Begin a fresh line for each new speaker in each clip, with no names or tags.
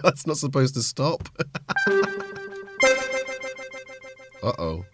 That's not supposed to stop. Uh-oh.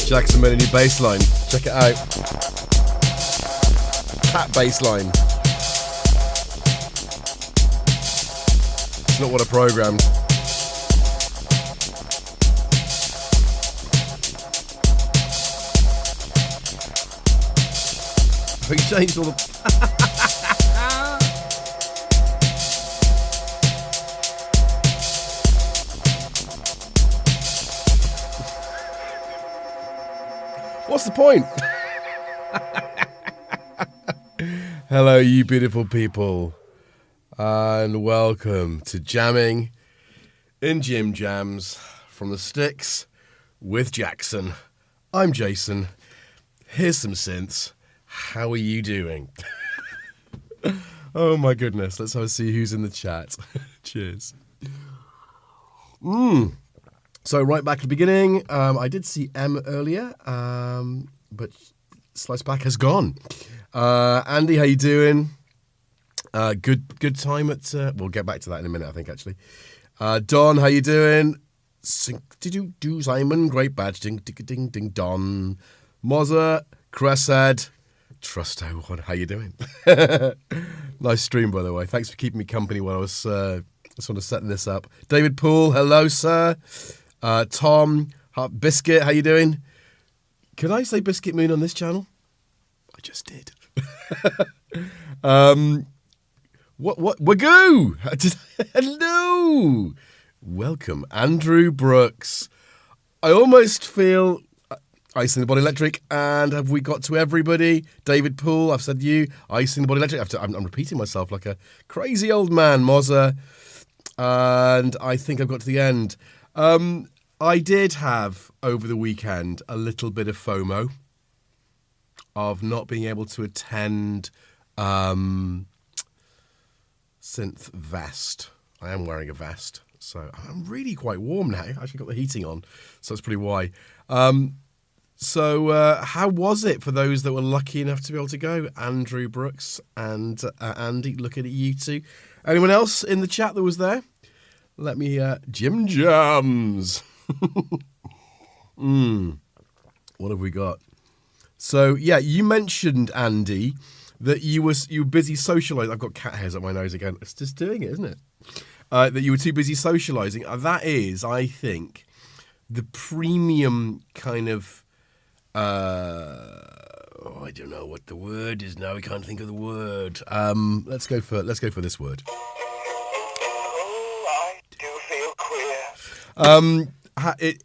Jackson made a new bass line. Check it out. Cat bass line. It's not what I programmed. He changed all the... What's the point? Hello, you beautiful people, and welcome to Jamming in Jimjams from the Sticks with Jackson. I'm Jason. Here's some synths. How are you doing? Oh my goodness. Let's have a see who's in the chat. Cheers. So right back at the beginning, I did see M earlier, but Slice Back has gone. Andy, how you doing? Good time at... we'll get back to that in a minute, I think, actually. Don, how you doing? Do Simon, great badge, ding, ding, ding, ding, Don. Mozza, Cressad, Trusto, how you doing? Nice stream, by the way. Thanks for keeping me company while I was sort of setting this up. David Poole, hello, sir. Tom, Biscuit, how you doing? Can I say Biscuit Moon on this channel? I just did. What Wagoo! Hello! Welcome, Andrew Brooks. I almost feel Icing the Body Electric, and have we got to everybody? David Poole, I've said you. Icing the Body Electric. I'm repeating myself like a crazy old man, Mozza. And I think I've got to the end. I did have, over the weekend, a little bit of FOMO of not being able to attend SynthVest. I am wearing a vest, so I'm really quite warm now. I actually got the heating on, so that's pretty why. So how was it for those that were lucky enough to be able to go? Andrew Brooks and Andy, looking at you two. Anyone else in the chat that was there? Let me hear Jimjams. What have we got? So, yeah, you mentioned, Andy, that you were busy socialising. I've got cat hairs up my nose again. It's just doing it, isn't it? That you were too busy socialising. That is, I think, the premium kind of I don't know what the word is now. I can't think of the word. Let's go for this word.
Oh, I do feel queer.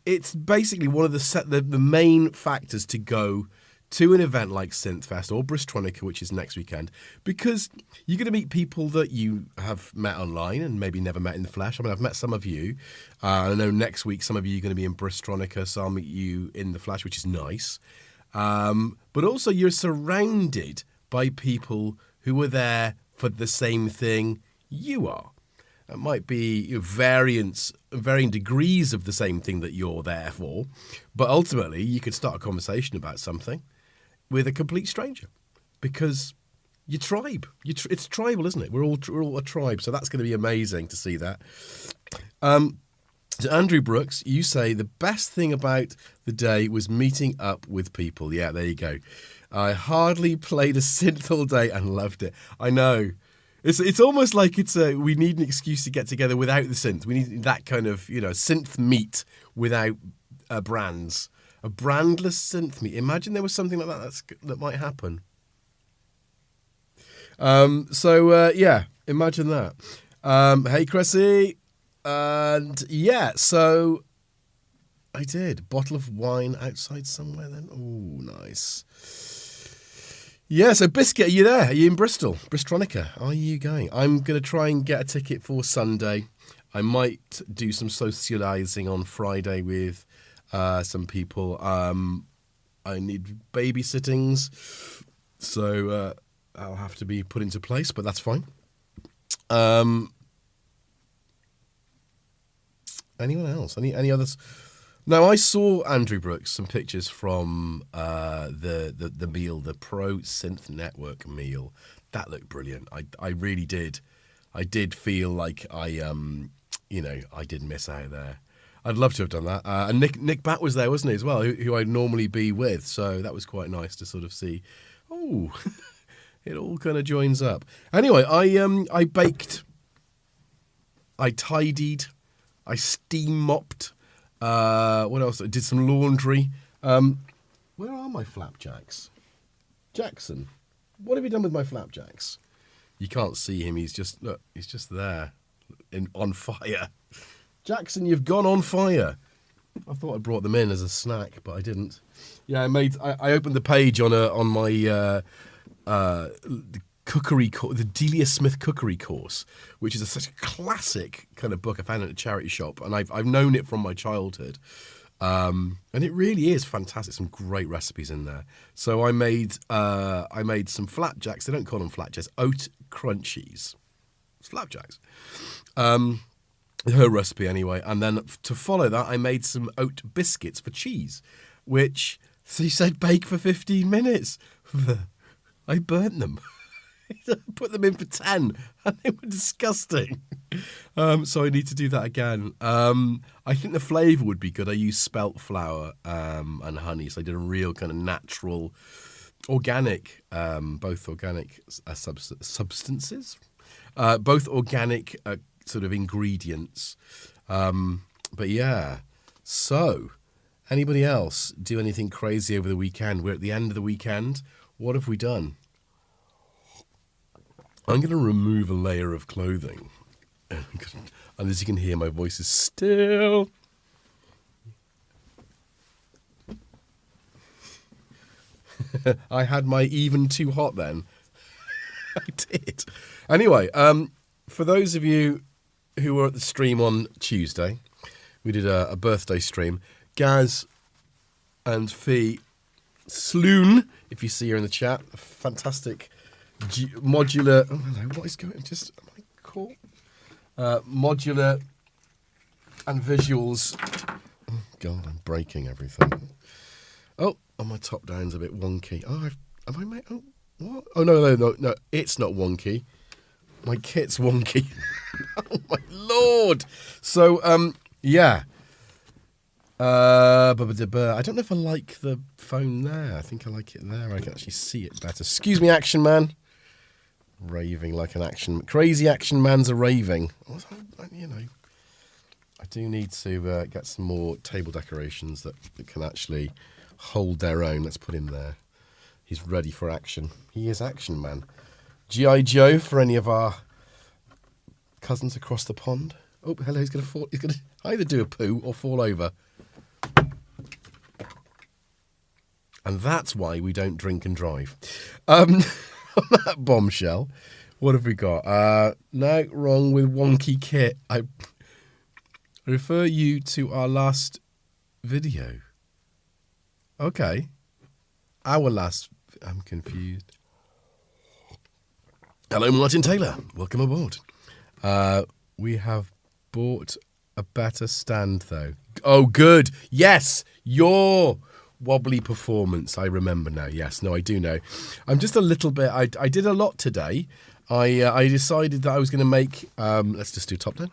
It's basically one of the main factors to go to an event like SynthVest or Bristronica, which is next weekend, because you're going to meet people that you have met online and maybe never met in the flesh. I mean, I've met some of you. I know next week some of you are going to be in Bristronica, so I'll meet you in the flesh, which is nice. But also you're surrounded by people who are there for the same thing you are. It might be varying degrees of the same thing that you're there for, but ultimately you could start a conversation about something with a complete stranger, because your tribe. It's tribal, isn't it? We're all a tribe, so that's going to be amazing to see that. So Andrew Brooks, you say the best thing about the day was meeting up with people. Yeah, there you go. I hardly played a synth all day and loved it. I know. It's almost like we need an excuse to get together without the synth. We need that kind of synth meet without brands. A brandless synth meet. Imagine there was something like that might happen. Yeah, imagine that. Hey, Cressy. And yeah, so I did. Bottle of wine outside somewhere then. Oh, nice. Yeah, so Biscuit, are you there? Are you in Bristol? Bristronica, are you going? I'm going to try and get a ticket for Sunday. I might do some socialising on Friday with some people. I need babysittings, so I'll have to be put into place, but that's fine. Anyone else? Any others? No, I saw Andrew Brooks some pictures from the meal, the Pro Synth Network meal. That looked brilliant. I really did. I did feel like I did miss out there. I'd love to have done that. And Nick Batt was there, wasn't he, as well, who I'd normally be with. So that was quite nice to sort of see. Oh, it all kind of joins up. Anyway, I baked. I tidied. I steam mopped. What else? I did some laundry. Where are my flapjacks? Jackson, what have you done with my flapjacks? You can't see him. He's just there, on fire. Jackson, you've gone on fire. I thought I brought them in as a snack, but I didn't. Yeah, I opened the page on my cookery the Delia Smith cookery course, which is such a classic kind of book. I found it at a charity shop, and I've known it from my childhood, and it really is fantastic. Some great recipes in there. So I made some flapjacks. They don't call them flapjacks, oat crunchies. It's flapjacks. Her recipe anyway, and then to follow that, I made some oat biscuits for cheese, which she said bake for 15 minutes. I burnt them. Put them in for 10 and they were disgusting. So I need to do that again. I think the flavour would be good. I used spelt flour and honey, so I did a real kind of natural, organic, both organic substances, both organic sort of ingredients. But yeah, so anybody else do anything crazy over the weekend? We're at the end of the weekend. What have we done? I'm going to remove a layer of clothing. And as you can hear, my voice is still... I had my even too hot then. I did. Anyway, for those of you who were at the stream on Tuesday, we did a birthday stream. Gaz and Fee Sloon, if you see her in the chat, a fantastic... modular. Oh hello, what is going? Just am I cool? Modular and visuals. Oh God, I'm breaking everything. Oh, my top down's a bit wonky. Oh, have I made? Oh, what? Oh no, it's not wonky. My kit's wonky. Oh my Lord. So yeah. I don't know if I like the phone there. I think I like it there. I can actually see it better. Excuse me, Action Man. Raving like an crazy action man's a raving. I do need to get some more table decorations that can actually hold their own. Let's put in there. He's ready for action. He is Action Man. G.I. Joe for any of our cousins across the pond. Oh, hello, he's going to fall. He's going to either do a poo or fall over. And that's why we don't drink and drive. On that bombshell, what have we got? No, wrong with wonky kit. I refer you to our last video. Okay. Our last... I'm confused. Hello, Martin Taylor. Welcome aboard. We have bought a better stand, though. Oh, good. Yes, your wobbly performance. I remember now. Yes, no, I do know. I'm just a little bit... I did a lot today. I decided that I was going to make... let's just do top down.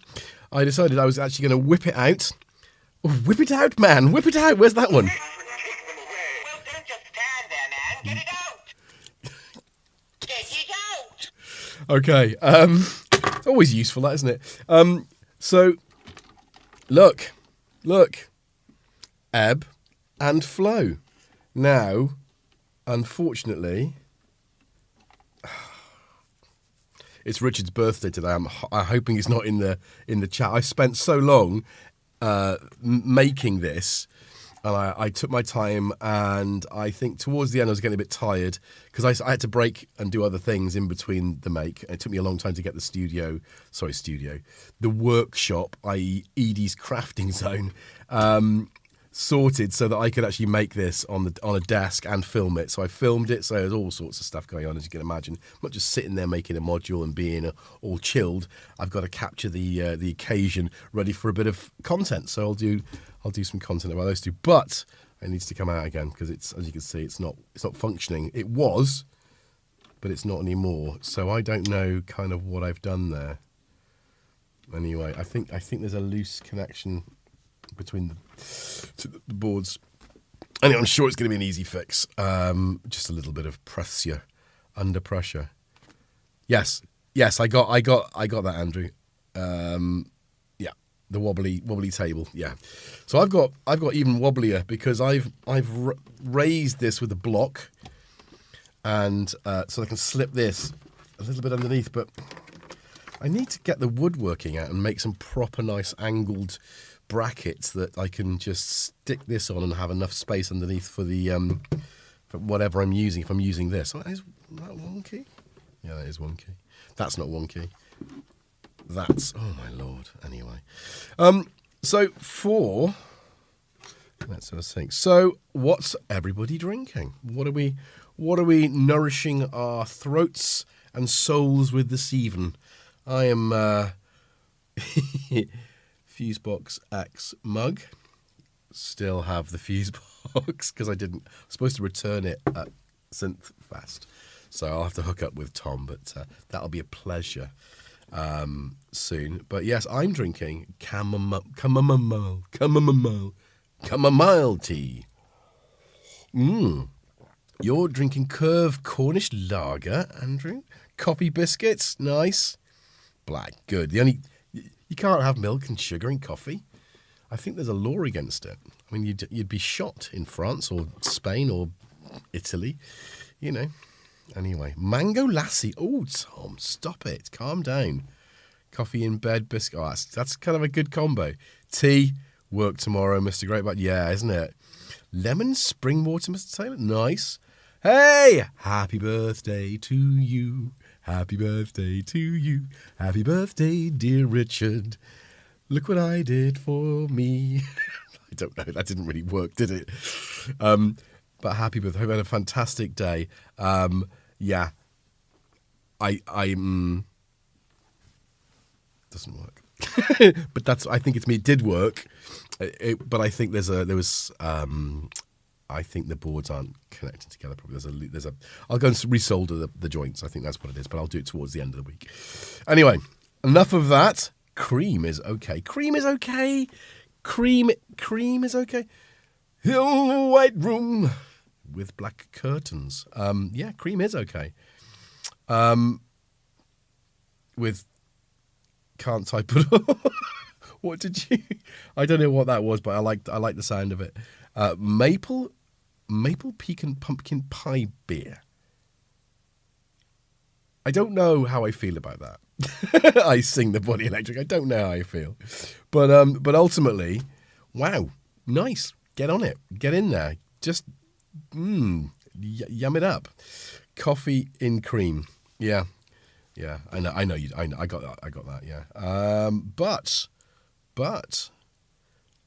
I decided I was actually going to whip it out. Oh, whip it out, man. Whip it out. Where's that one?
Well, don't just stand there, man. Get it out. Get it out.
Okay. It's always useful, that, isn't it? So, look. Ebb and flow. Now, unfortunately, it's Richard's birthday today. I'm hoping he's not in the chat. I spent so long making this, and I took my time, and I think towards the end I was getting a bit tired because I had to break and do other things in between the make. It took me a long time to get the workshop, i.e. Edie's crafting zone, sorted so that I could actually make this on a desk and film it. So I filmed it, so there's all sorts of stuff going on, as you can imagine. I'm not just sitting there making a module and being all chilled. I've got to capture the occasion, ready for a bit of content. So I'll do some content about those two. But it needs to come out again because it's, as you can see, it's not functioning. It was, but it's not anymore. So I don't know kind of what I've done there. Anyway, I think there's a loose connection between the boards. Anyway, I'm sure it's going to be an easy fix. Just a little bit of pressure, under pressure. Yes, I got that, Andrew. Yeah, the wobbly table. Yeah, so I've got even wobblier because I've raised this with a block, and so I can slip this a little bit underneath, but I need to get the woodworking out and make some proper nice angled brackets that I can just stick this on and have enough space underneath for the for whatever I'm using. If I'm using this, is that one key? Yeah, that is one key. That's not one key. That's, oh my lord. Anyway, so let's have a think. So what's everybody drinking? What are we nourishing our throats and souls with this evening? I am Fusebox X mug. Still have the Fusebox because I was supposed to return it at SynthVest. So I'll have to hook up with Tom, but that'll be a pleasure soon. But yes, I'm drinking chamomile tea. You're drinking Curve Cornish Lager, Andrew. Coffee biscuits, nice. Black, good. You can't have milk and sugar in coffee. I think there's a law against it. I mean, you'd be shot in France or Spain or Italy, you know. Anyway, mango lassi. Oh, Tom, stop it. Calm down. Coffee in bed, biscuit. Oh, that's kind of a good combo. Tea, work tomorrow, Mr. Greatback. Yeah, isn't it? Lemon spring water, Mr. Taylor. Nice. Hey, happy birthday to you. Happy birthday to you. Happy birthday, dear Richard. Look what I did for me. I don't know. That didn't really work, did it? But happy birthday. Hope you had a fantastic day. Yeah. Doesn't work. But I think it's me. It did work. But I think I think the boards aren't connected together. Probably I'll go and resolder the joints. I think that's what it is, but I'll do it towards the end of the week. Anyway, enough of that. Cream is okay. Cream is okay. Cream is okay. Hill white room with black curtains. Yeah, cream is okay. With can't type it all. What did you? I don't know what that was, but I like the sound of it. Maple maple pecan pumpkin pie beer. I don't know how I feel about that. I sing the Body Electric. I don't know how I feel. But ultimately, wow, nice. Get on it. Get in there. Just yum it up. Coffee in cream. Yeah. I know. I got that. Yeah. But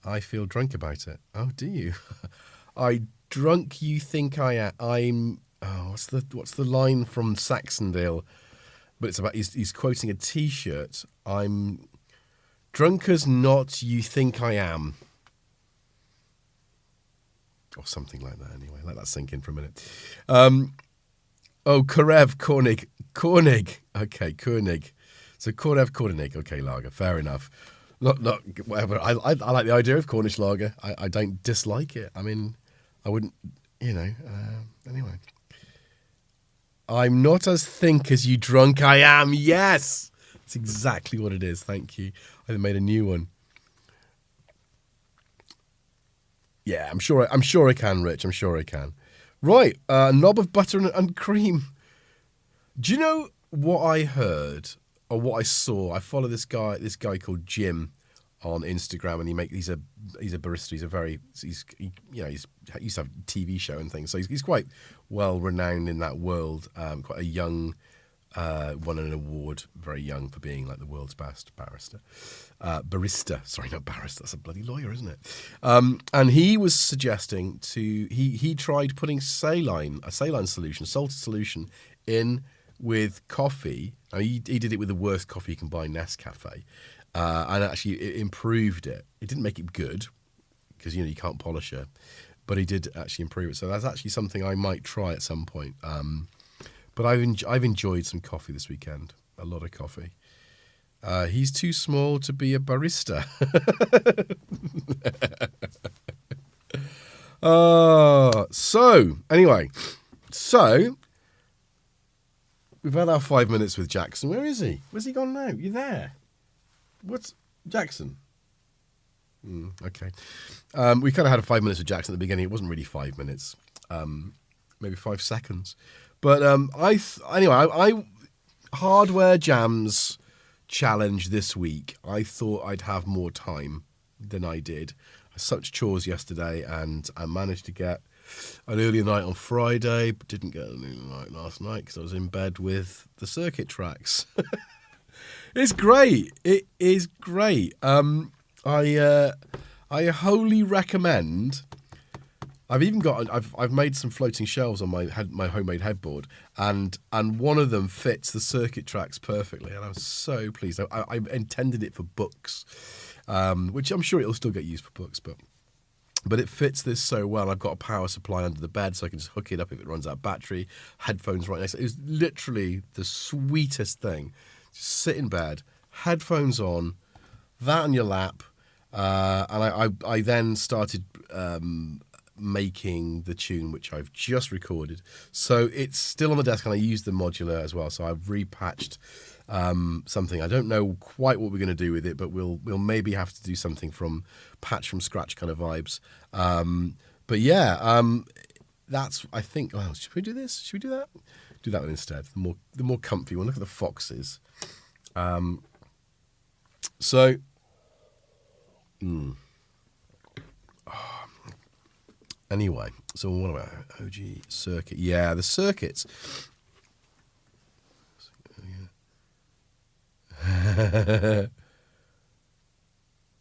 I feel drunk about it. Oh, do you? I drunk you think I am. I'm. Oh, what's the line from Saxondale? But it's about he's quoting a T-shirt. I'm drunk as not you think I am. Or something like that, anyway. Let that sink in for a minute. Koenig. Okay, Koenig. So Koenig. Okay, lager. Fair enough. Not whatever. I like the idea of Cornish lager. I don't dislike it. I mean, I wouldn't, anyway. I'm not as think as you drunk I am. Yes! That's exactly what it is. Thank you. I made a new one. Yeah, I'm sure I can, Rich. I'm sure I can. Right, knob of butter and cream. Do you know what I heard or what I saw? I follow this guy called Jim on Instagram, and he's a barista. He used to have a TV show and things, so he's quite well renowned in that world. Quite a young, won an award very young for being like the world's best barista. Sorry, not barista. That's a bloody lawyer, isn't it? And he was suggesting he tried putting a saline solution, salted solution, in with coffee. He did it with the worst coffee you can buy, Nescafe, and actually it improved it. It didn't make it good because you can't polish it, but he did actually improve it. So that's actually something I might try at some point. But I've enjoyed some coffee this weekend. A lot of coffee. He's too small to be a barista. So we've had our 5 minutes with Jackson. Where is he? Where's he gone now? You there? What's Jackson? Okay. We kind of had 5 minutes with Jackson at the beginning. It wasn't really 5 minutes. Maybe 5 seconds. But I hardware jams challenge this week. I thought I'd have more time than I did. I had such chores yesterday, and I managed to get an earlier night on Friday, but didn't get an earlier night last night because I was in bed with the circuit tracks. It's great. It is great. I wholly recommend. I've made some floating shelves on my homemade headboard, and one of them fits the circuit tracks perfectly, and I'm so pleased. I intended it for books, which I'm sure it'll still get used for books, but it fits this so well. I've got a power supply under the bed, so I can just hook it up if it runs out of battery. Headphones right next to it. It was literally the sweetest thing. Just sit in bed, headphones on, that on your lap, and I then started making the tune which I've just recorded. So it's still on the desk, and I use the modular as well. So I've repatched something. I don't know quite what we're going to do with it, but we'll maybe have to do something from patch from scratch kind of vibes. But yeah, that's, I think. Well, should we do this? Should we do that? Do that one instead. The more comfy one. Look at the foxes. Anyway, so what about OG circuit? Yeah, the circuits.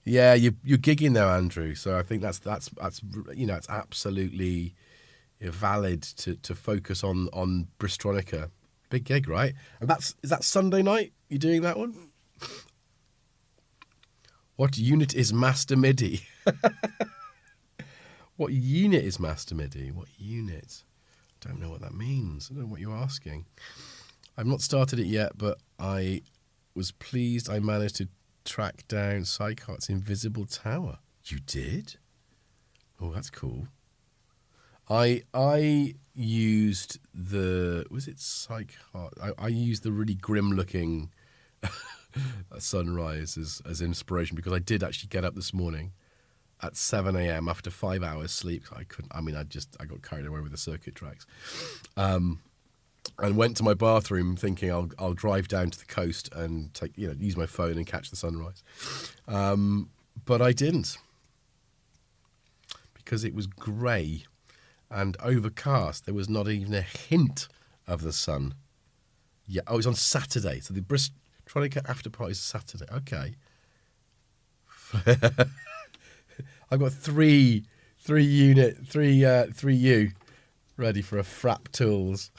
Yeah, you're gigging there, Andrew. So I think that's it's absolutely valid to focus on Bristronica. Big gig, right? And is that Sunday night? You doing that one? What unit is Master MIDI? What unit is Master MIDI? What unit? I don't know what that means. I don't know what you're asking. I've not started it yet, but I was pleased I managed to track down Sycart's Invisible Tower. You did? Oh, that's cool. I used was it Sycart? I used the really grim-looking sunrise as inspiration, because I did actually get up this morning at 7 a.m. after 5 hours sleep. I couldn't. I mean, I got carried away with the circuit tracks, and went to my bathroom thinking I'll drive down to the coast and use my phone and catch the sunrise, but I didn't, because it was grey and overcast. There was not even a hint of the sun. Yeah, it was on Saturday. So the Bristonica after party is Saturday. Okay. I've got 3 U ready for a frap tools.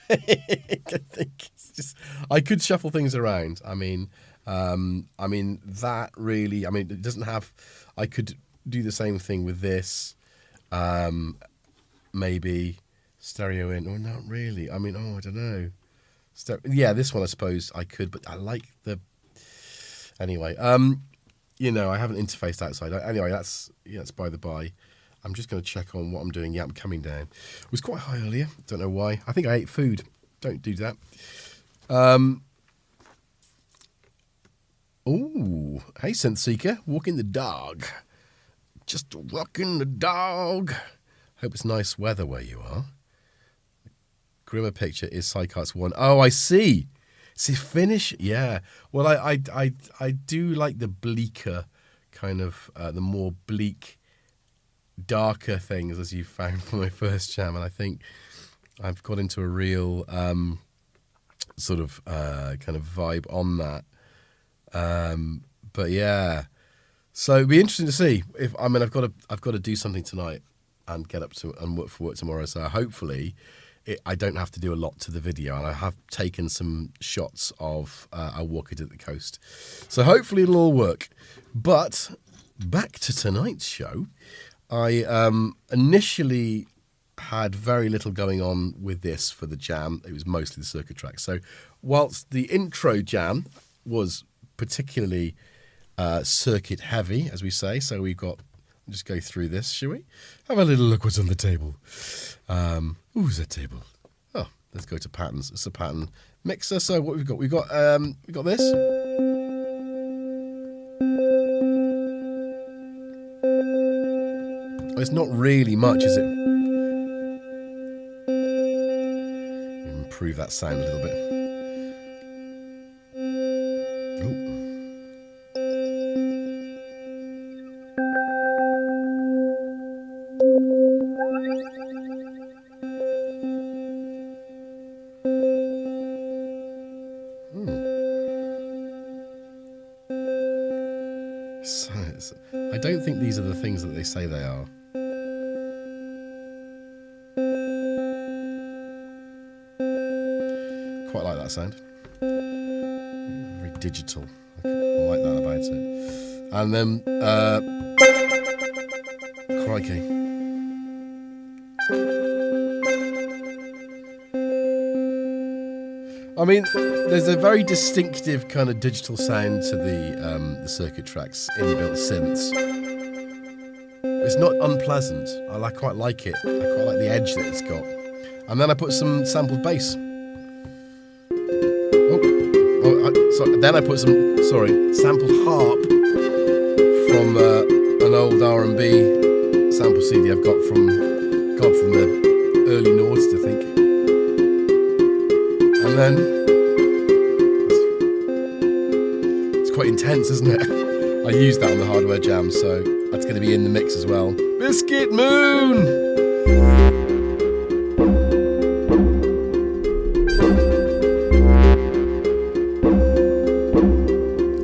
I think it's just, I could shuffle things around. I mean that really. I mean, it doesn't have. I could do the same thing with this. Maybe stereo in, or not really. I mean, I don't know. Yeah, this one I suppose I could, but I like the. Anyway, I haven't interfaced outside. Anyway, that's by the by. I'm just going to check on what I'm doing. Yeah, I'm coming down. It was quite high earlier. Don't know why. I think I ate food. Don't do that. Ooh, hey, Synth Seeker, walking the dog. Just walking the dog. Hope it's nice weather where you are. Grimmer picture is Psycart's one. Oh, I see. See, finish. Yeah. Well, I do like the bleaker kind of, the more bleak, darker things, as you found for my first jam, and I think I've got into a real sort of kind of vibe on that. But yeah, so it'd be interesting to see if I've got to do something tonight and get up to and work for work tomorrow. So hopefully, I don't have to do a lot to the video, and I have taken some shots of I walk it at the coast. So hopefully it'll all work. But back to tonight's show. I initially had very little going on with this for the jam. It was mostly the circuit track. So whilst the intro jam was particularly circuit heavy, as we say, so we've got, just go through this, shall we? Have a little look what's on the table. Who's that table? Oh, let's go to patterns. It's a pattern mixer. So what we've got? We've got this. It's not really much, is it? Improve that sound a little bit. I don't think these are the things that they say they are. Quite like that sound. Very digital. I like that about it. And then, crikey. I mean, there's a very distinctive kind of digital sound to the circuit tracks, inbuilt synths. It's not unpleasant. I quite like it. I quite like the edge that it's got. And then I put some sampled bass. Then I put some, sampled harp from an old R&B sample CD I've got from the early noughts, I think. And then it's quite intense, isn't it? I used that on the hardware jam, so that's going to be in the mix as well. Biscuit Moon!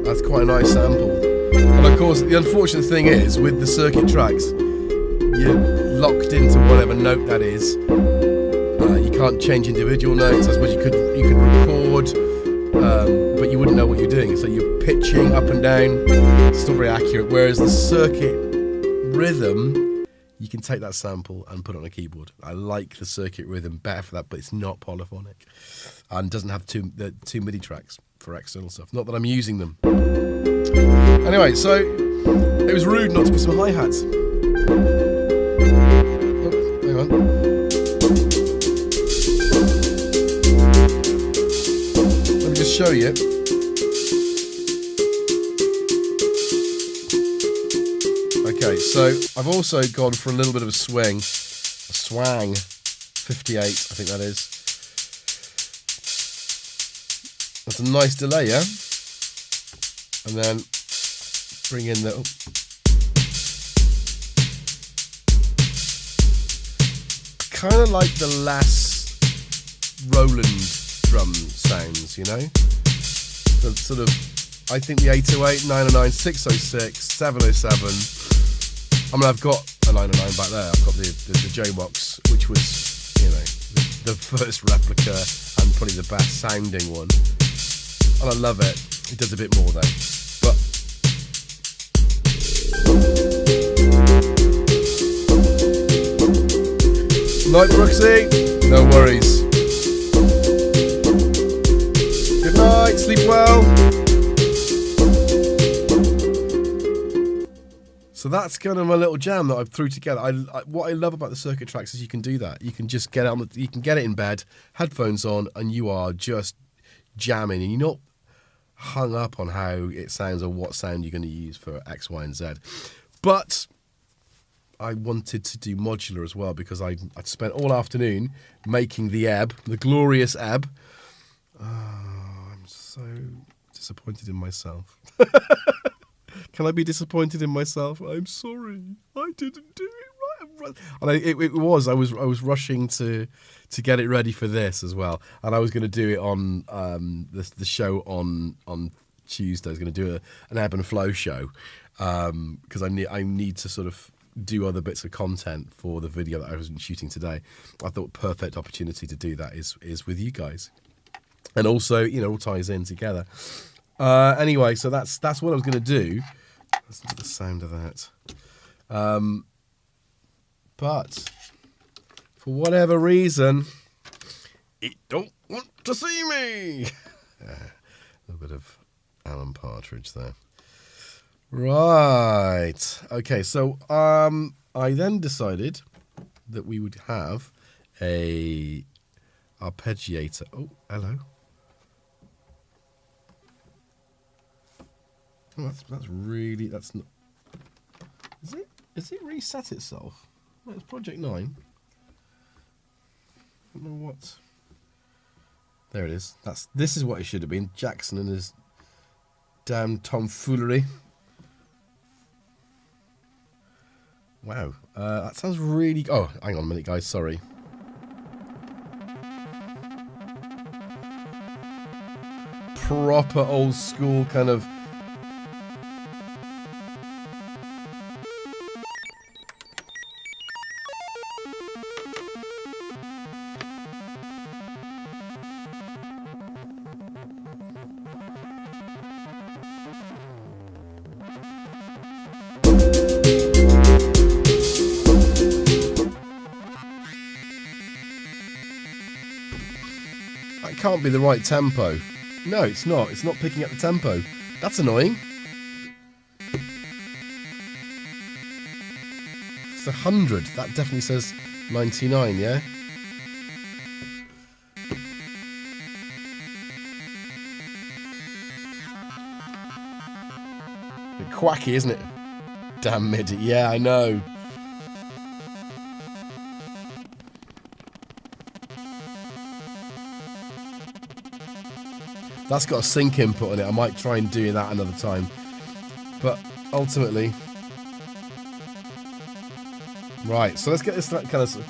That's quite a nice sample. And of course, the unfortunate thing is, with the circuit tracks, you're locked into whatever note that is. You can't change individual notes. I suppose you could record, but you wouldn't know what you're doing. So you're pitching up and down. It's still very accurate. Whereas the circuit rhythm, you can take that sample and put it on a keyboard. I like the circuit rhythm better for that, but it's not polyphonic and doesn't have two MIDI tracks for external stuff. Not that I'm using them. Anyway, so it was rude not to put some hi-hats. Oh, hang on. Let me just show you. Okay. Okay, so I've also gone for a little bit of a swing. A swang. 58, I think that is. That's a nice delay, yeah? And then bring in the... kind of like the less Roland drum sounds, you know? The sort of, I think the 808, 909, 606, 707. I mean, I've got a 909 back there. I've got the J-Box, which was, you know, the first replica and probably the best sounding one. And I love it. It does a bit more though. But night, Brooksy. No worries. Good night. Sleep well. So that's kind of my little jam that I threw together. What I love about the circuit tracks is you can do that. You can just get it on you can get it in bed, headphones on, and you are just jamming, and you're not hung up on how it sounds or what sound you're going to use for X, Y, and Z. But I wanted to do modular as well because I'd spent all afternoon making the ebb, the glorious ebb. Oh, I'm so disappointed in myself. Can I be disappointed in myself? I'm sorry. I didn't do it right. And it was. I was rushing to get it ready for this as well. And I was going to do it on the show on Tuesday. I was going to do an ebb and flow show because I need to sort of do other bits of content for the video that I was shooting today. I thought perfect opportunity to do that is with you guys, and also, you know, all ties in together. Anyway, so that's what I was going to do. Listen to the sound of that. But for whatever reason, it don't want to see me. A little bit of Alan Partridge there. Right. Okay, so I then decided that we would have a arpeggiator. Oh, hello. Oh, that's not. Is it reset itself? No, it's Project 9. I don't know what. There it is. This is what it should have been. Jackson and his damn tomfoolery. Wow, that sounds really. Oh, hang on a minute, guys. Sorry. Proper old school kind of. Can't be the right tempo. No, it's not. It's not picking up the tempo. That's annoying. It's 100. That definitely says 99, yeah? Bit quacky, isn't it? Damn MIDI. Yeah, I know. That's got a sync input on it. I might try and do that another time. But ultimately... Right, so let's get this kind of...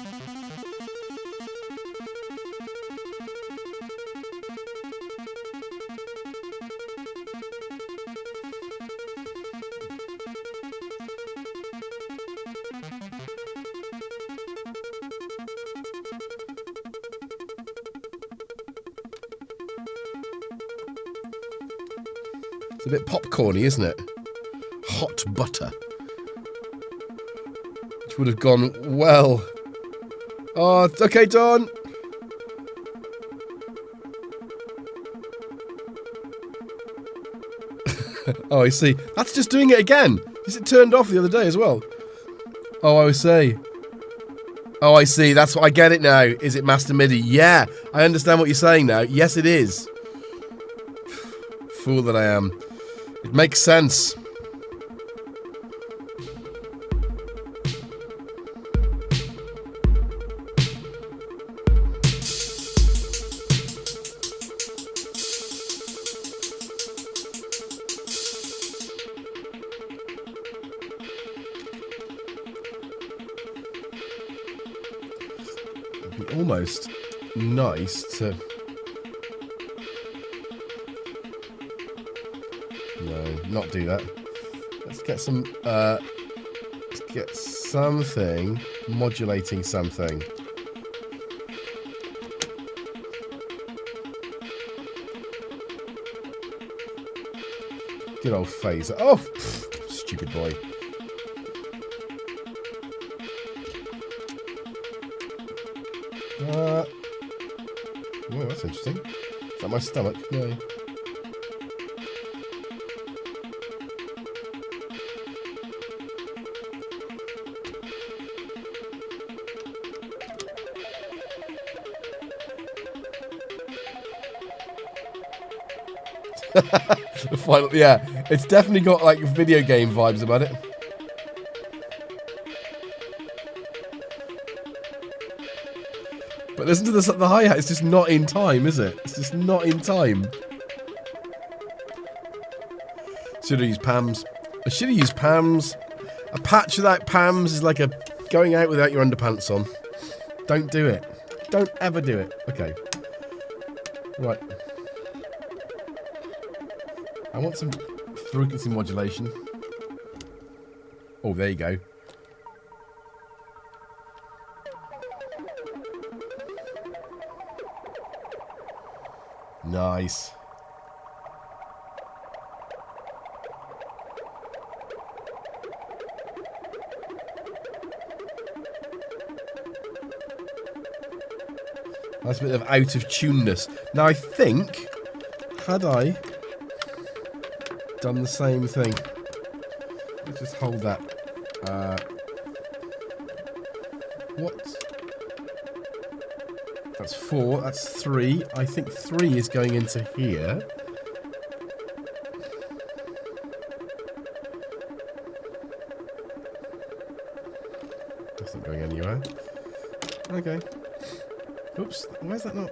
It's a bit popcorny, isn't it? Hot butter. Which would have gone well. Oh, okay, Don. Oh, I see. That's just doing it again. Is it turned off the other day as well? Oh, I see. Oh, I see. That's what I get it now. Is it master MIDI? Yeah, I understand what you're saying now. Yes, it is. Fool that I am. It makes sense. Be almost nice to... No, not do that. Let's get some... let's get something modulating something. Good old phaser. Oh, pff, stupid boy. Oh, that's interesting. Is that my stomach? No. The final, yeah, it's definitely got like video game vibes about it. But listen to this, the hi-hat, it's just not in time, is it? It's just not in time. Should have used Pams. I should have used Pams. A patch without Pams is like a going out without your underpants on. Don't do it. Don't ever do it. Okay. Right. I want some frequency modulation. Oh, there you go. Nice. That's a bit of out of tuneness. Now I think, had I done the same thing, let's just hold that. What? That's 4. That's 3. I think 3 is going into here. That's not going anywhere. Okay. Oops. Why is that not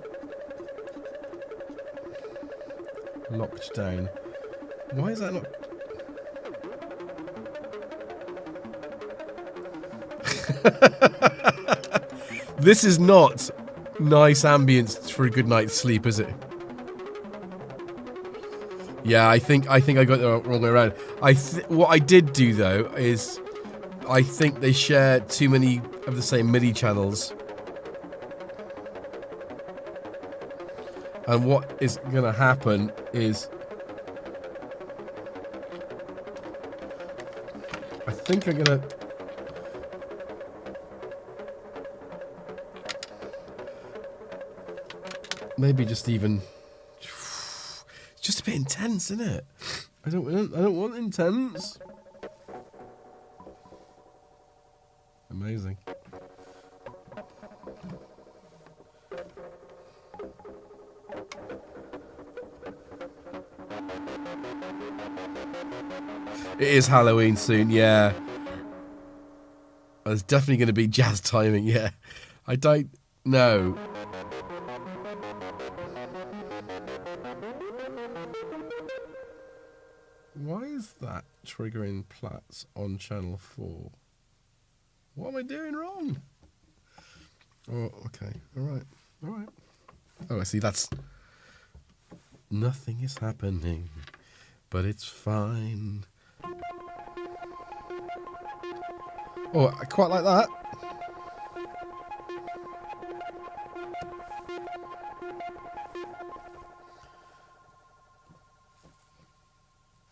locked down? Why is that not? This is not nice ambience for a good night's sleep, is it? Yeah, I think I got it the wrong way around. What I did do though is I think they share too many of the same MIDI channels. And what is gonna happen is I think I'm gonna maybe just even it's just a bit intense, isn't it? I don't want intense. Amazing. It is Halloween soon, yeah. There's definitely going to be jazz timing, yeah. I don't know. Why is that triggering Platts on channel 4? What am I doing wrong? Oh, okay. Alright. Alright. Oh, I see. That's... Nothing is happening, but it's fine. Oh, I quite like that.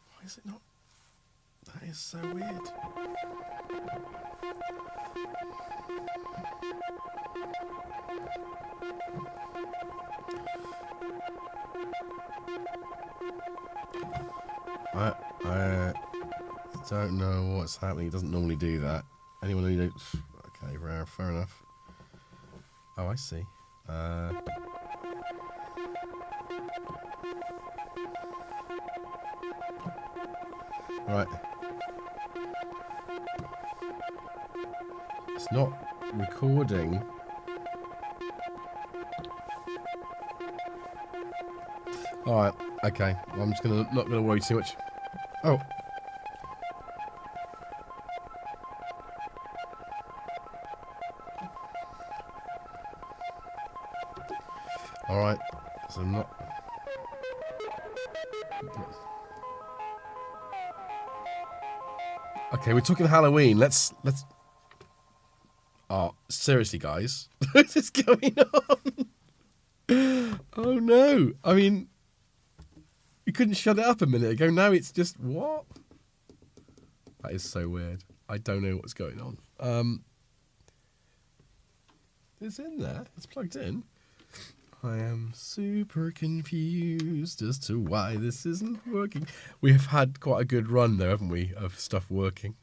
Why is it not? That is so weird. I don't know what's happening. It doesn't normally do that. Anyone who knows? Okay, fair enough. Oh, I see. Right. It's not recording. All right. Okay. Well, I'm just not gonna worry too much. Oh. All right. So I'm not. Okay, we're talking Halloween. Let's. Oh, seriously, guys, what is going on? Oh no! I mean, you couldn't shut it up a minute ago. Now it's just what? That is so weird. I don't know what's going on. It's in there. It's plugged in. I am super confused as to why this isn't working. We have had quite a good run though, haven't we, of stuff working.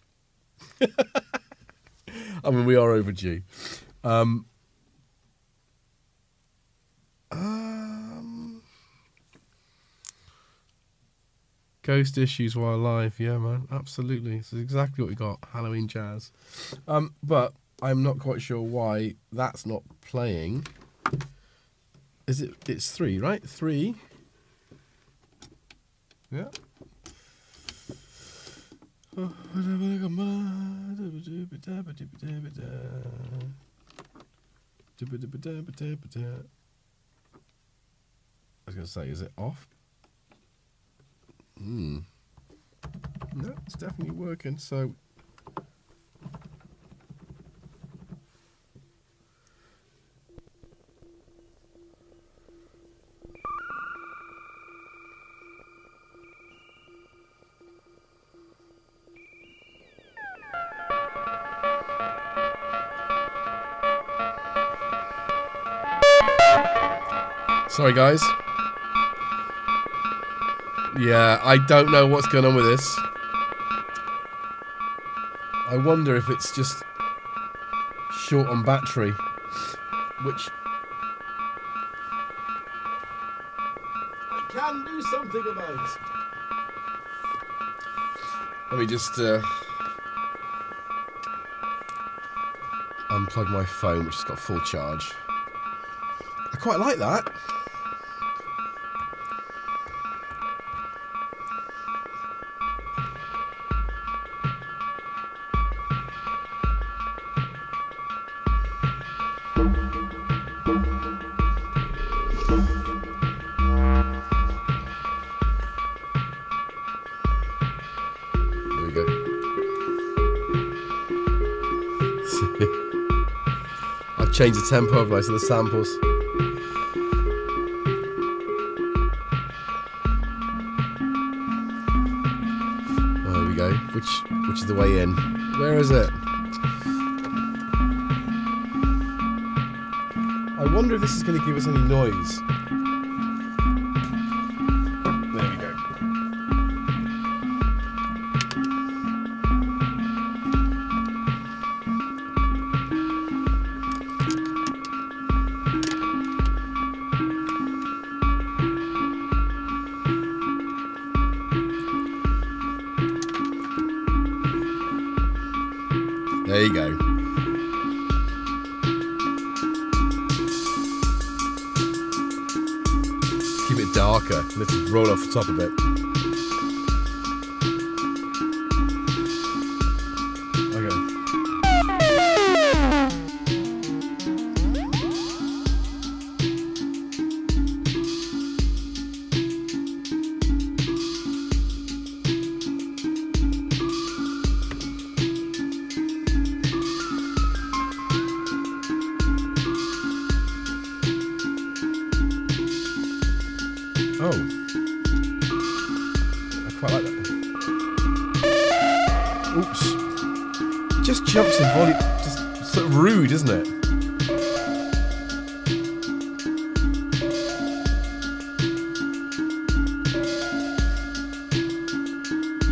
I mean, we are overdue. Ghost issues while live. Yeah, man. Absolutely. This is exactly what we got. Halloween jazz. But I'm not quite sure why that's not playing. Is it? It's 3, right? 3. Yeah. I was going to say, is it off? No, it's definitely working. So sorry, guys. Yeah, I don't know what's going on with this. I wonder if it's just short on battery, which I can do something about. Let me just unplug my phone, which has got full charge. I quite like that. Change the tempo of most of the samples. There we go. Which is the way in? Where is it? I wonder if this is going to give us any noise. There we go. There you go. Keep it darker. Let's roll off the top a bit. Oh, I quite like that. Oops. Just jumps in volume. Just sort of rude, isn't it?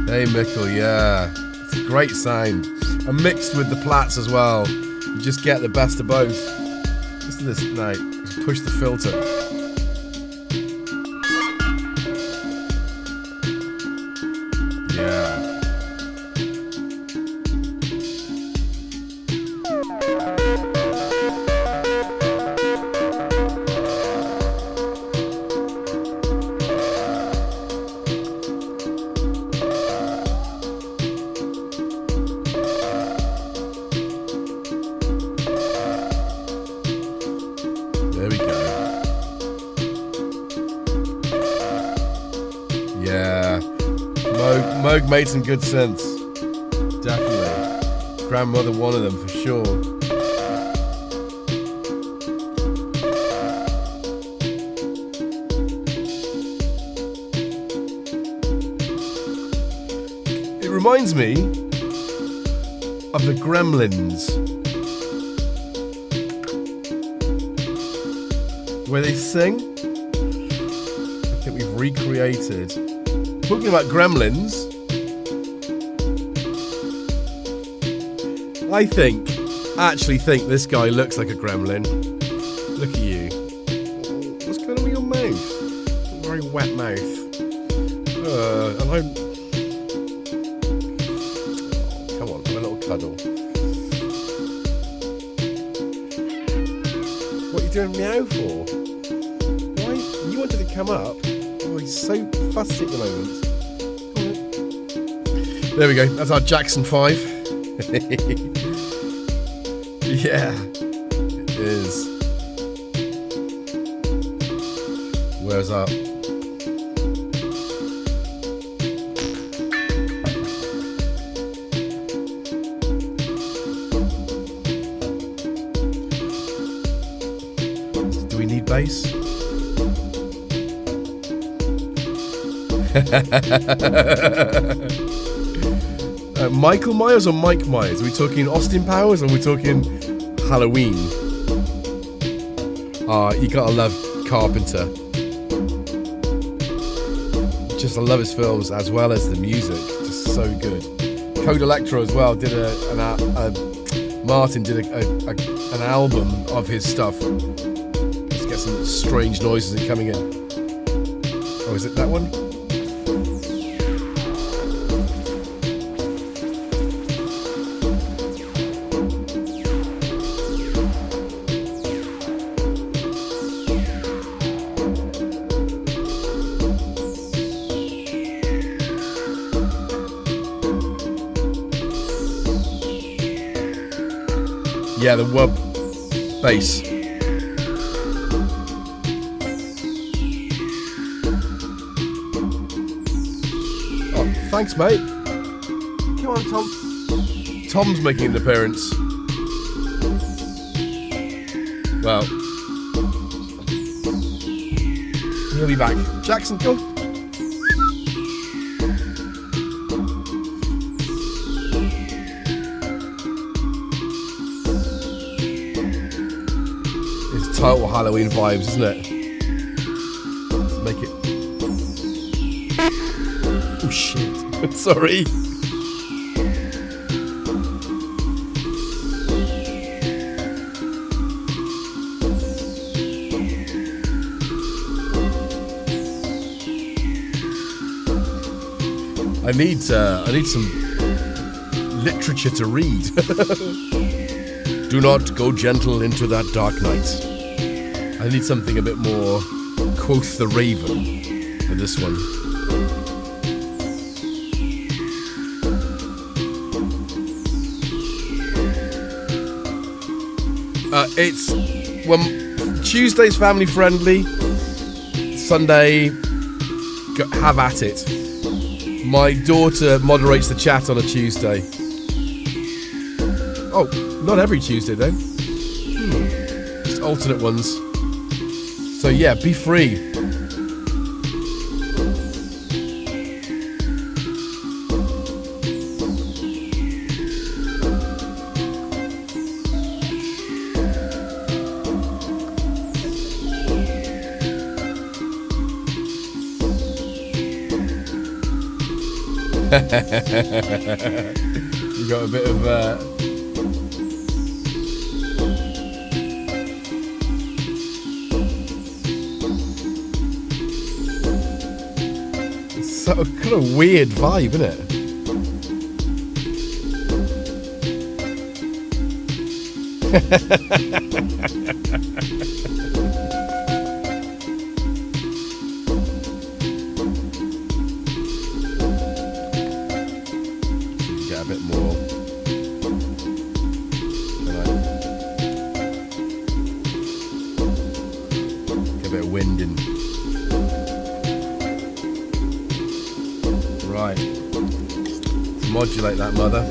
Hey, Mickle, yeah. It's a great sound. And mixed with the plats as well. You just get the best of both. Listen to this now. Just push the filter. There we go. bloke made some good synths. Definitely. Grandmother, one of them for sure. It reminds me of the Gremlins, where they sing. I think we've recreated. Talking about Gremlins, I actually think this guy looks like a gremlin. Look at you. What's going on with your mouth? Very wet mouth. And I'm... Come on, have a little cuddle. What are you doing meow for? Why? You wanted to come up. Oh, he's so fussy at the moment. There we go. That's our Jackson 5. Yeah, it is. Where's up? Do we need bass? Michael Myers or Mike Myers? Are we talking Austin Powers or are we talking Halloween? You gotta love Carpenter. Just I love his films as well as the music. Just so good. Code Electro as well did Martin did an album of his stuff. Let's get some strange noises coming in. Oh, is it that one? Yeah, the wub bass. Oh, thanks, mate. Come on, Tom. Tom's making an appearance. Well, he'll be back. Jackson, go. Total Halloween vibes, isn't it? Let's make it. Oh shit! Sorry. I need some literature to read. Do not go gentle into that dark night. I need something a bit more, quoth the Raven, for this one. It's Tuesday's family friendly. Sunday, have at it. My daughter moderates the chat on a Tuesday. Oh, not every Tuesday though. Just alternate ones. So yeah, be free. You got a bit of it's a kind of weird vibe, isn't it? Get a bit more. Get a bit of wind in. Right. Modulate that, mother.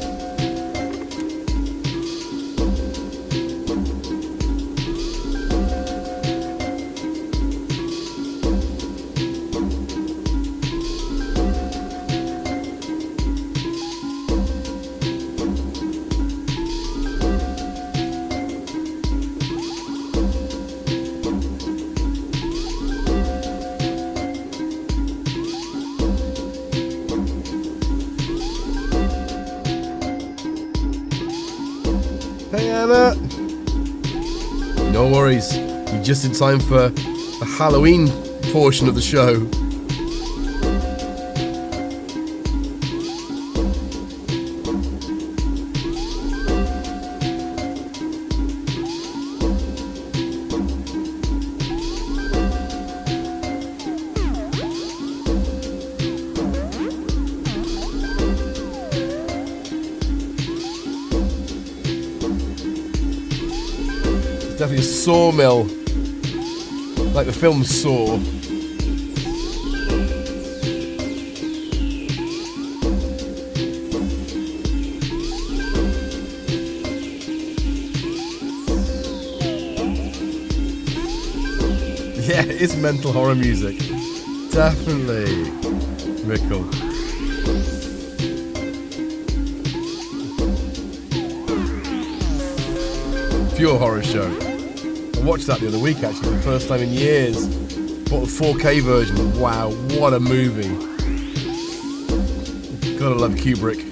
Hey Anna! No worries, you're just in time for the Halloween portion of the show. Definitely a sawmill, like the film Saw. Yeah, it's mental horror music. Definitely. Mickle. Pure horror show. I watched that the other week actually, for the first time in years. Bought the 4K version. Wow, what a movie. Gotta love Kubrick.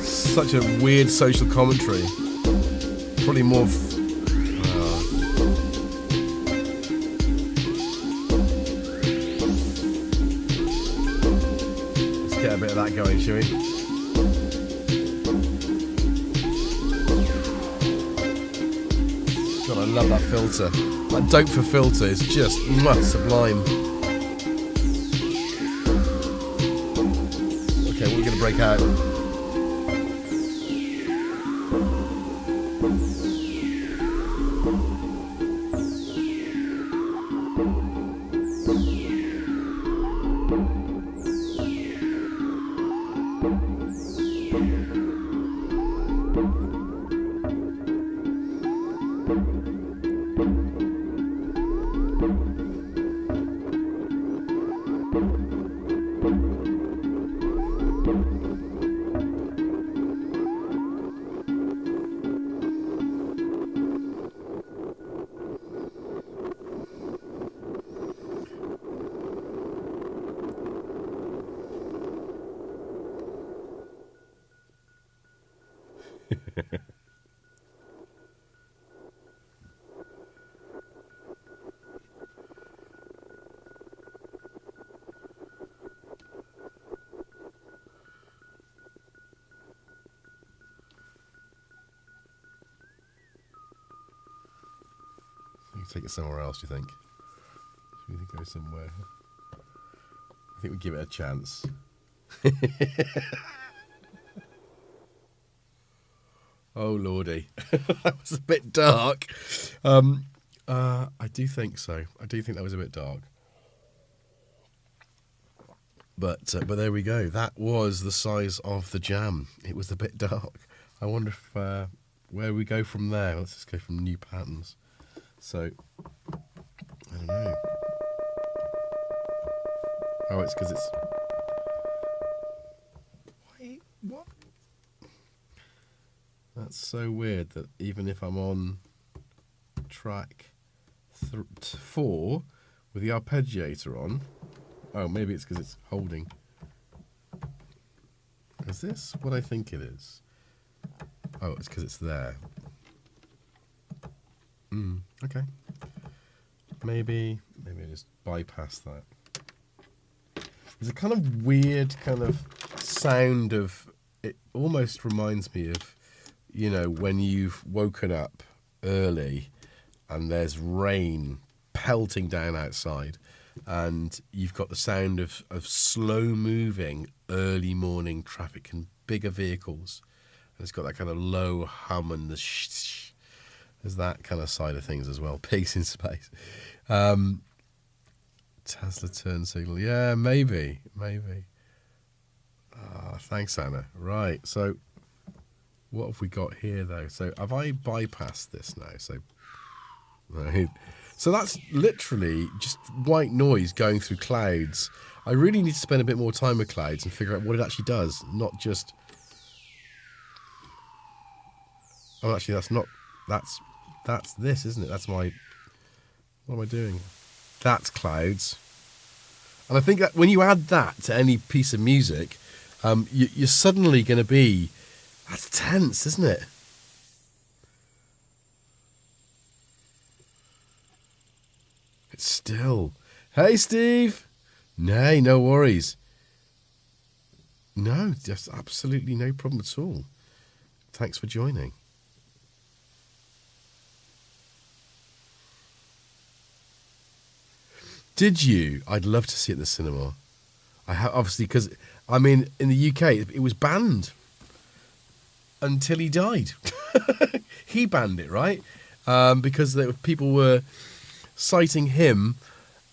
Such a weird social commentary. Probably more... Let's get a bit of that going, shall we? God, I love that filter. That dope for filter is just sublime. Okay, we're gonna break out. Take it somewhere else, do you think? Should we go somewhere? I think we give it a chance. Oh lordy, that was a bit dark. I do think so. I do think that was a bit dark. But there we go. That was the size of the jam. It was a bit dark. I wonder if where we go from there. Let's just go from new patterns. So, I don't know. Oh, it's because it's... Wait, what? That's so weird that even if I'm on track 4 with the arpeggiator on... Oh, maybe it's because it's holding. Is this what I think it is? Oh, it's because it's there. Okay. Maybe I just bypass that. There's a kind of weird kind of sound of... It almost reminds me of, you know, when you've woken up early and there's rain pelting down outside and you've got the sound of slow-moving early morning traffic and bigger vehicles. And it's got that kind of low hum and the shh. There's that kind of side of things as well. Pigs in space. Tesla turn signal. Yeah, maybe. Thanks, Anna. Right, so what have we got here, though? So have I bypassed this now? Right. So that's literally just white noise going through clouds. I really need to spend a bit more time with clouds and figure out what it actually does, not just... Oh, actually, that's not... That's this, isn't it? That's my... What am I doing? That's clouds. And I think that when you add that to any piece of music, you're suddenly going to be... That's tense, isn't it? It's still. Hey, Steve. Nay, no worries. No, just absolutely no problem at all. Thanks for joining. Did you? I'd love to see it in the cinema. I have, obviously, because, I mean, in the UK, it was banned until he died. He banned it, right? Because people were citing him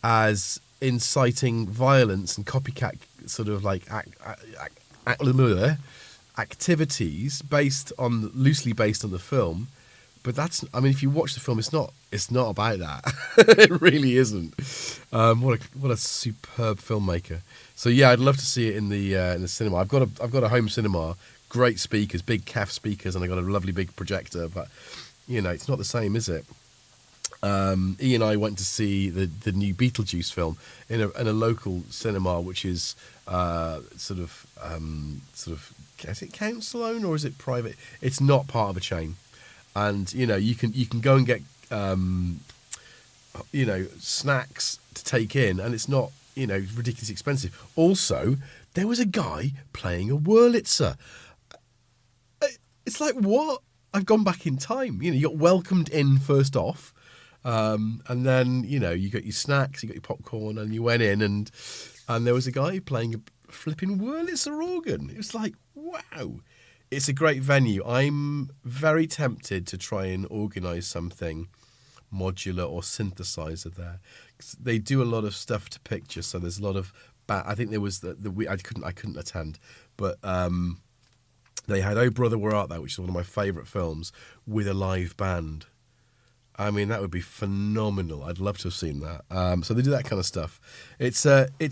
as inciting violence and copycat sort of like activities loosely based on the film. But that's, I mean, if you watch the film, it's not about that. It really isn't. What a superb filmmaker. So yeah, I'd love to see it in the cinema. I've got a home cinema, great speakers, big CAF speakers, and I got a lovely big projector. But you know, it's not the same, is it? Ian and I went to see the new Beetlejuice film in a local cinema, which is sort of is it council owned or is it private? It's not part of a chain. And you know, you can go and get snacks to take in, and it's not ridiculously expensive. Also, there was a guy playing a Wurlitzer. It's like, what? I've gone back in time. You got welcomed in first off, and then you got your snacks, you got your popcorn, and you went in, and there was a guy playing a flipping Wurlitzer organ. It was like, wow. It's a great venue. I'm very tempted to try and organise something modular or synthesizer there. They do a lot of stuff to picture, so there's a lot of. I think there was I couldn't attend, but they had Oh Brother Where Art Thou, which is one of my favourite films, with a live band. I mean, that would be phenomenal. I'd love to have seen that. So they do that kind of stuff. It's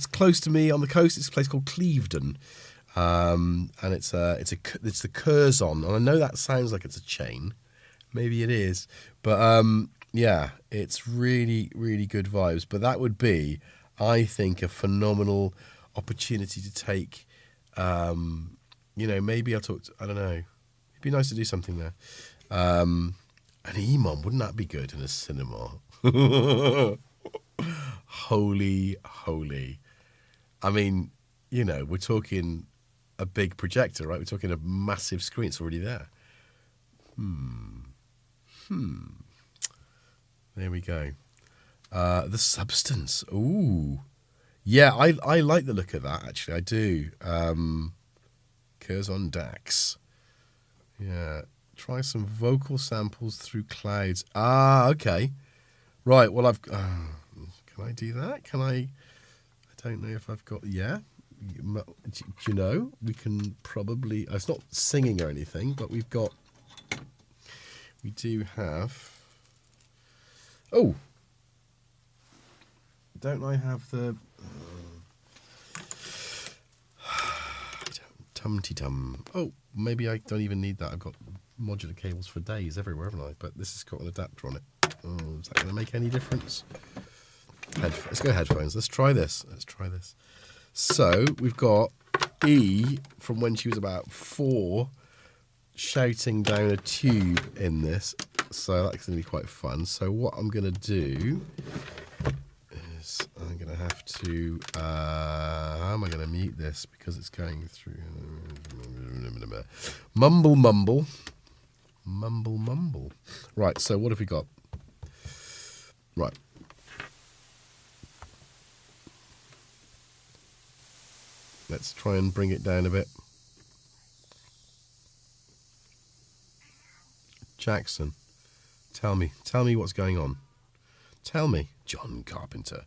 close to me on the coast. It's a place called Clevedon. And it's the Curzon, and I know that sounds like it's a chain, maybe it is, but yeah, it's really, really good vibes. But that would be, I think, a phenomenal opportunity to take. Maybe I'll talk. I don't know. It'd be nice to do something there. An EMOM, wouldn't that be good in a cinema? Holy. I mean, we're talking a big projector, right? We're talking a massive screen. It's already there. There we go. The Substance. Ooh. Yeah, I like the look of that, actually. I do. Curzon DAX. Yeah. Try some vocal samples through clouds. Ah, okay. Right, well, can I do that? Can I don't know if I've got... Yeah. We can probably... It's not singing or anything, but we do have... Oh! Don't I have the... Tum-ti-tum. Oh, maybe I don't even need that. I've got modular cables for days everywhere, haven't I? But this has got an adapter on it. Oh, is that going to make any difference? Let's go headphones. Let's try this. So we've got E from when she was about 4 shouting down a tube in this. So that's going to be quite fun. So what I'm going to do is I'm going to have to... how am I going to mute this? Because it's going through... Mumble. Right, so what have we got? Right. Let's try and bring it down a bit. Jackson, tell me what's going on. Tell me, John Carpenter.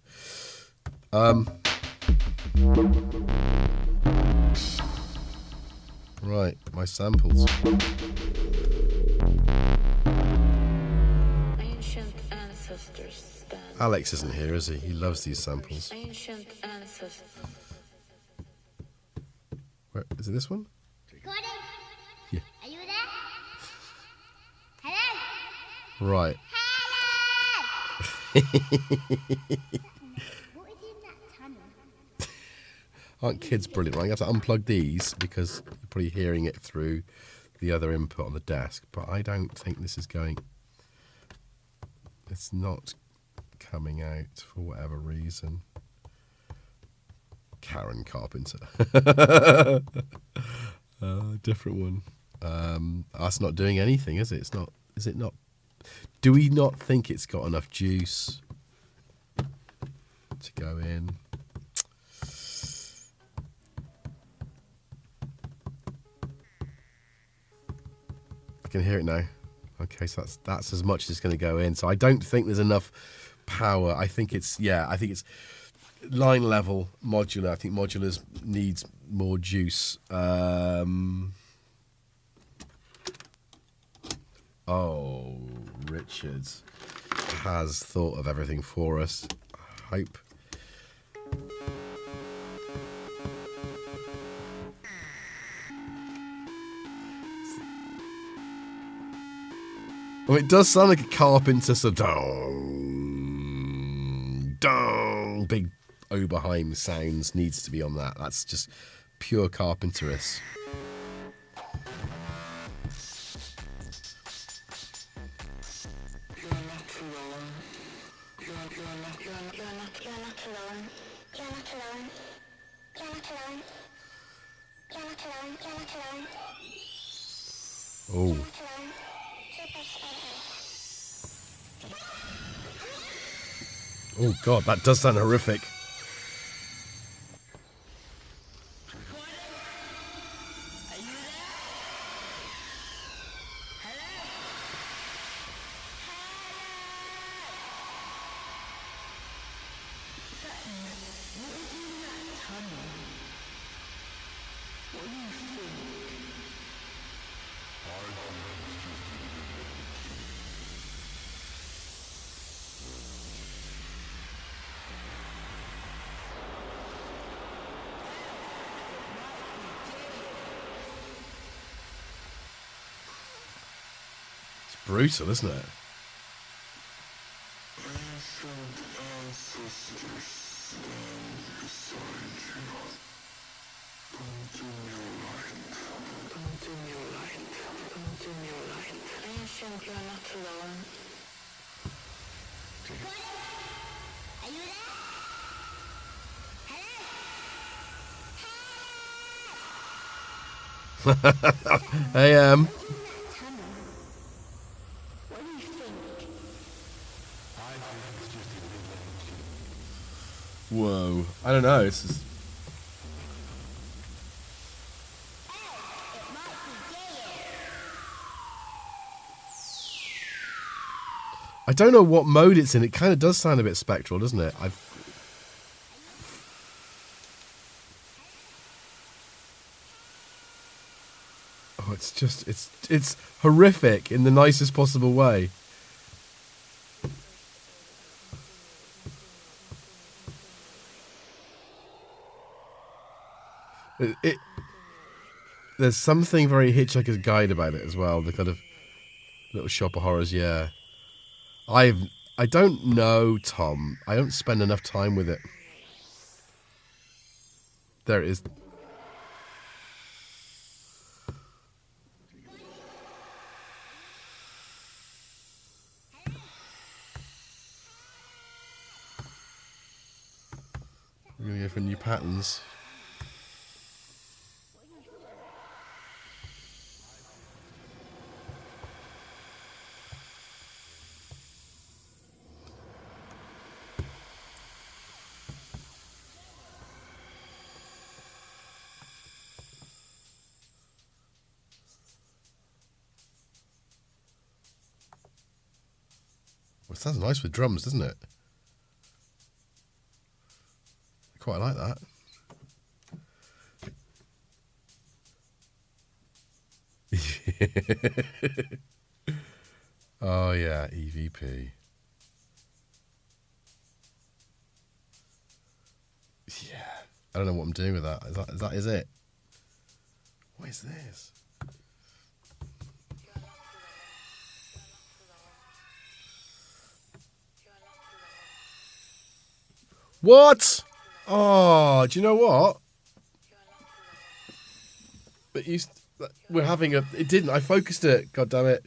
Right, my samples.
Ancient ancestors stand.
Alex isn't here, is he? He loves these samples.
Ancient ancestors.
Where, is it this one?
Recording?
Yeah.
Are you there? Hello?
Right.
Hello! What is in that tunnel?
Aren't kids brilliant? Right, you have to unplug these because you're probably hearing it through the other input on the desk. But I don't think this is going... It's not coming out for whatever reason. Karen Carpenter. Different one. That's not doing anything, is it? It's not. Is it not? Do we not think it's got enough juice to go in? I can hear it now. Okay, so that's as much as it's going to go in. So I don't think there's enough power. I think it's line level modular. I think modulars needs more juice. Oh, Richard has thought of everything for us. I hope. Well, it does sound like a carpenter, so dong, dong, big Oberheim sounds needs to be on that. That's just pure carpenteress. Oh. Oh God, that does sound horrific. Brutal, isn't it?
Ancient, you're not alone.
Are you there? Hello?
I am.
What do you think?
Whoa. I don't know. It's just... I don't know what mode it's in. It kind of does sound a bit spectral, doesn't it? Oh, it's just... It's horrific in the nicest possible way. There's something very Hitchhiker's Guide about it as well. The kind of Little Shop of Horrors, yeah. I don't know, Tom. I don't spend enough time with it. There it is. We're going to go for new patterns. It sounds nice with drums, doesn't it? I quite like that. Oh yeah, EVP. Yeah, I don't know what I'm doing with that. Is it? What is this? What? Oh, do you know what? But we're having it didn't. I focused it. God damn it.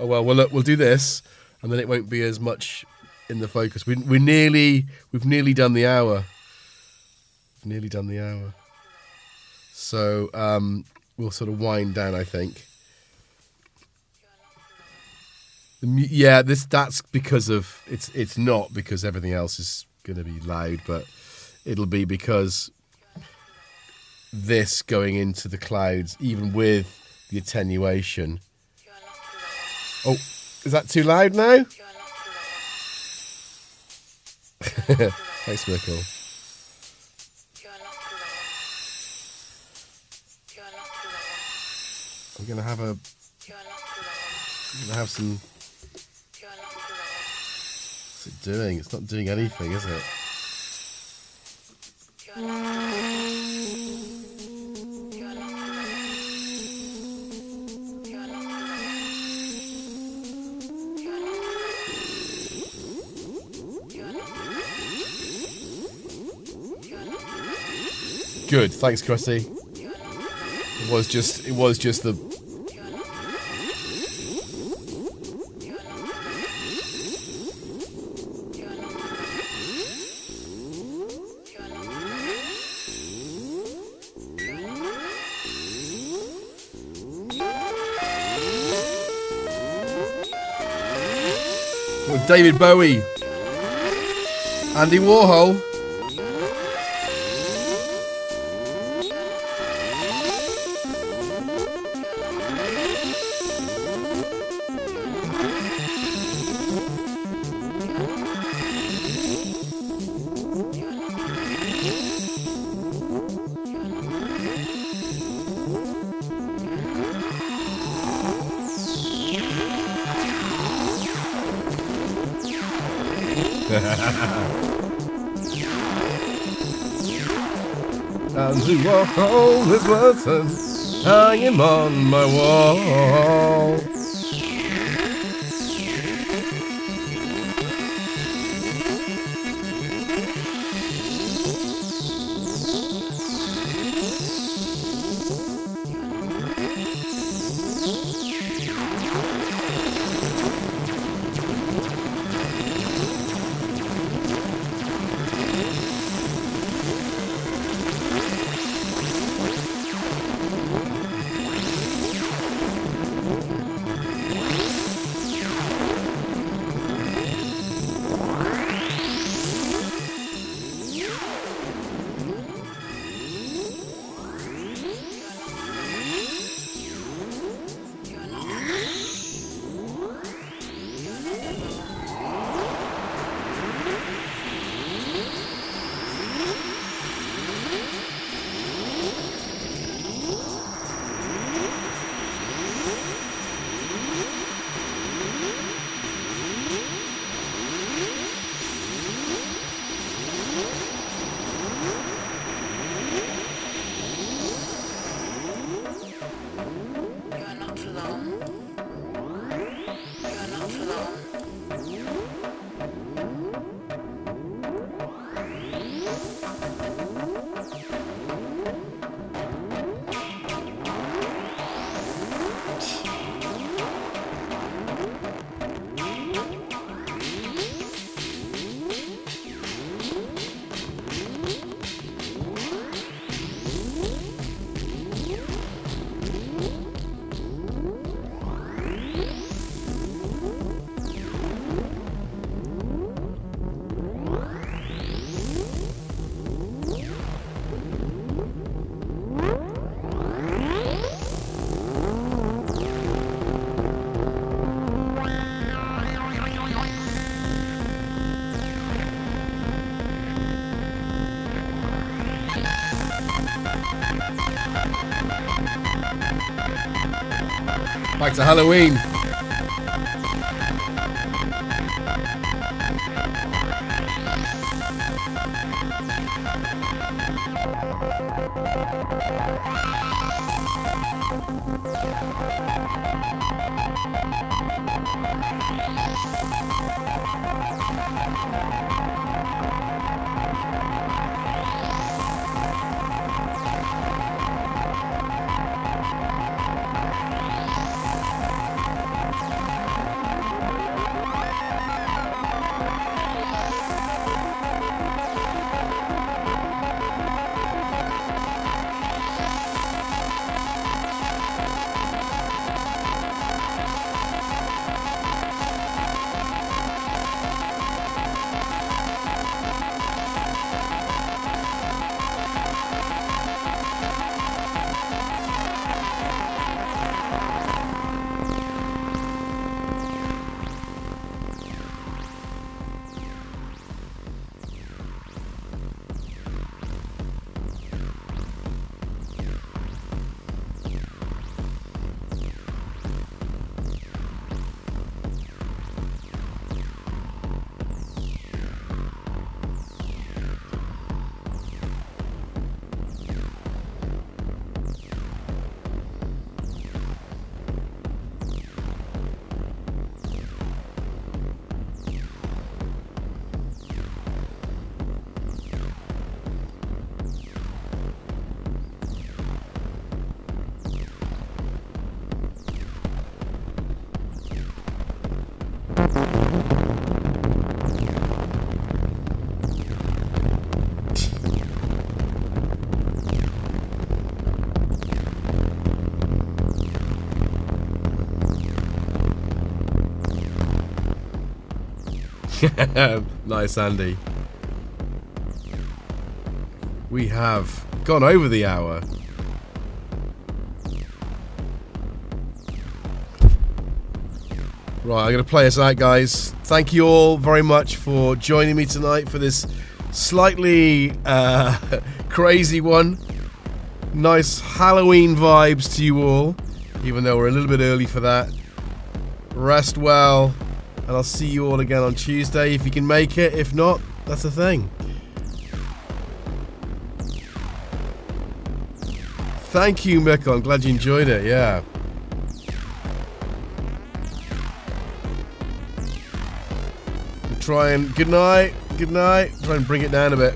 Oh well. Well, look, we'll do this, and then it won't be as much in the focus. We've nearly done the hour. We've nearly done the hour. So we'll sort of wind down, I think. Yeah, that's because of it's not because everything else is going to be loud, but it'll be because this going into the clouds, even with the attenuation. Oh, is that too loud now? Thanks, Michael. I'm gonna have some. What's it doing? It's not doing anything, is it? Good, thanks, Chrissy. It was just the. Oh, David Bowie, Andy Warhol. Andy Warhol is listen, hanging on my wall. Back to Halloween. Nice, Andy. We have gone over the hour. Right, I'm going to play us out, guys. Thank you all very much for joining me tonight for this slightly crazy one. Nice Halloween vibes to you all, even though we're a little bit early for that. Rest well. And I'll see you all again on Tuesday if you can make it. If not, that's the thing. Thank you, Mikkel. I'm glad you enjoyed it. Yeah. We'll try and good night. Good night. Try and bring it down a bit.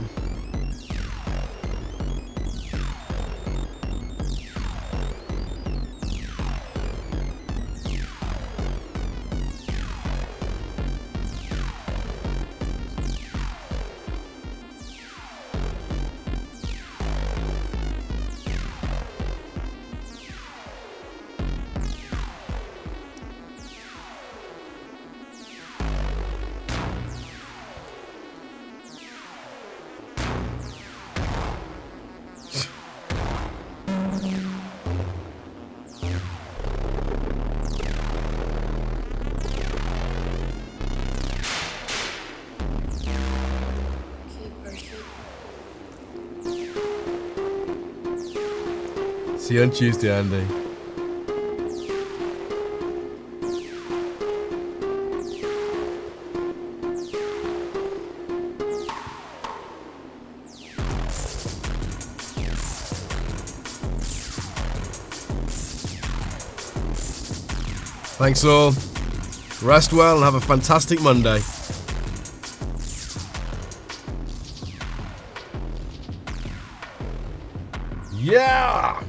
See you on Tuesday, Andy. Thanks all. Rest well and have a fantastic Monday. Yeah!